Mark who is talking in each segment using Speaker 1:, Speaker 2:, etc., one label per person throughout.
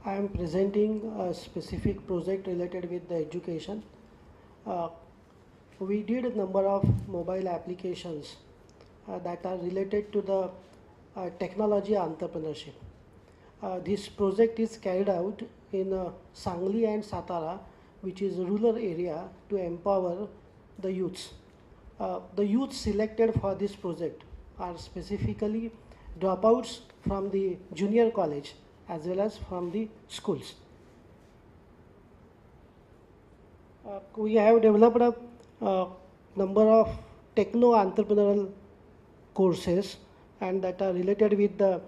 Speaker 1: I am presenting a specific project related with the education. Uh, we did a number of mobile applications that are related to the technology entrepreneurship. This project is carried out in Sangli and Satara, which is a rural area, to empower the youths. The youth selected for this project are specifically dropouts from the junior college as well as from the schools. We have developed a number of techno-entrepreneurial courses and that are related with the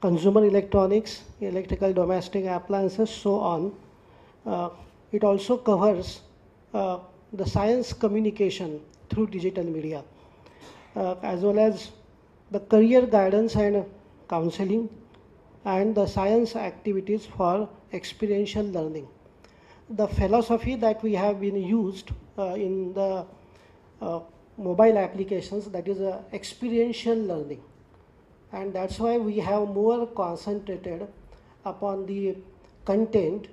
Speaker 1: consumer electronics, electrical domestic appliances, so on. It also covers the science communication through digital media, as well as the career guidance and counseling, and the science activities for experiential learning. The philosophy that we have been used in the mobile applications, that is experiential learning, and that's why we have more concentrated upon the content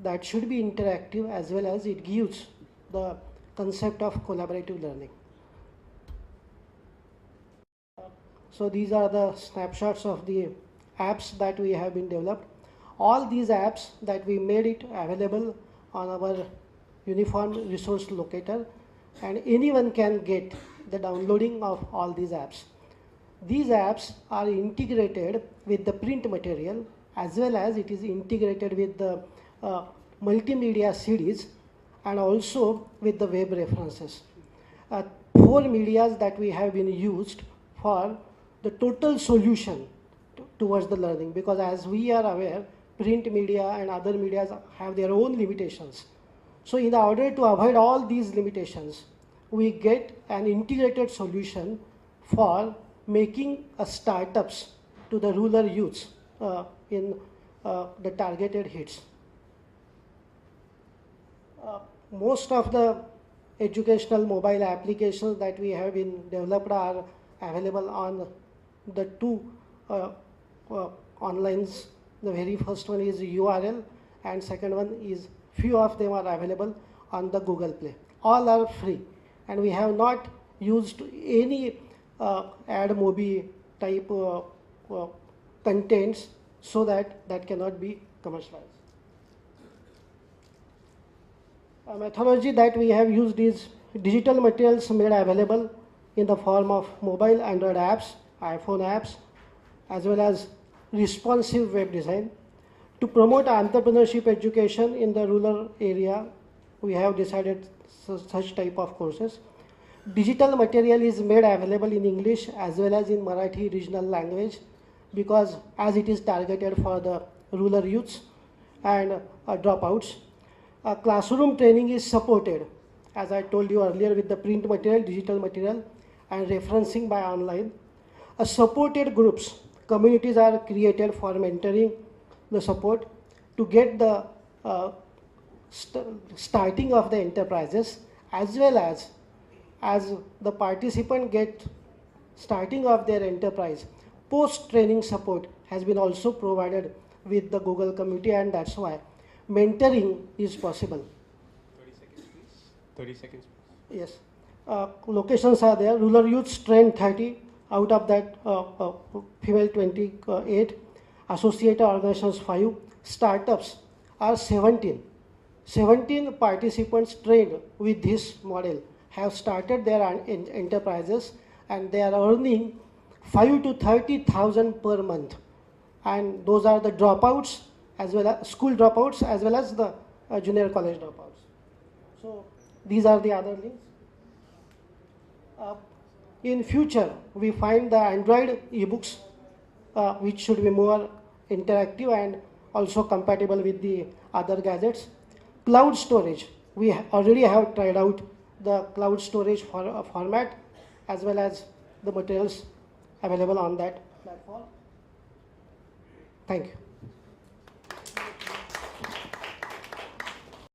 Speaker 1: that should be interactive, as well as it gives the concept of collaborative learning. So these are the snapshots of the apps that we have been developed. All these apps that we made it available on our uniform resource locator, and anyone can get the downloading of all these apps. These apps are integrated with the print material, as well as it is integrated with the multimedia CDs and also with the web references. 4 medias that we have been used for the total solution towards the learning, because as we are aware, print media and other medias have their own limitations. So in order to avoid all these limitations, we get an integrated solution for making startups to the rural youths in the targeted hits. Most of the educational mobile applications that we have been developed are available on the two onlines. The very first one is URL, and second one is, few of them are available on the Google Play. All are free, and we have not used any AdMobi type contents, so that cannot be commercialized. A methodology that we have used is digital materials made available in the form of mobile Android apps, iPhone apps, as well as responsive web design. To promote entrepreneurship education in the rural area, we have decided such type of courses. Digital material is made available in English as well as in Marathi regional language, because as it is targeted for the rural youths and dropouts. Classroom training is supported, as I told you earlier, with the print material, digital material, and referencing by online. Supported groups, communities are created for mentoring the support to get the starting of the enterprises, as well as the participant get starting of their enterprise. Post-training support has been also provided with the Google community, and that's why mentoring is possible.
Speaker 2: 30 seconds, please. 30 seconds, please.
Speaker 1: Yes. Locations are there. Rural youth trained 30, out of that female 28, associated organizations 5, startups are 17. 17 participants trained with this model have started their enterprises, and they are earning 5 to 30,000 per month. And those are the dropouts, as well as school dropouts, as well as the junior college dropouts. So these are the other links. In future, we find the Android ebooks, which should be more interactive and also compatible with the other gadgets. Cloud storage, we already have tried out the cloud storage format, as well as the materials available on that platform. Thank you.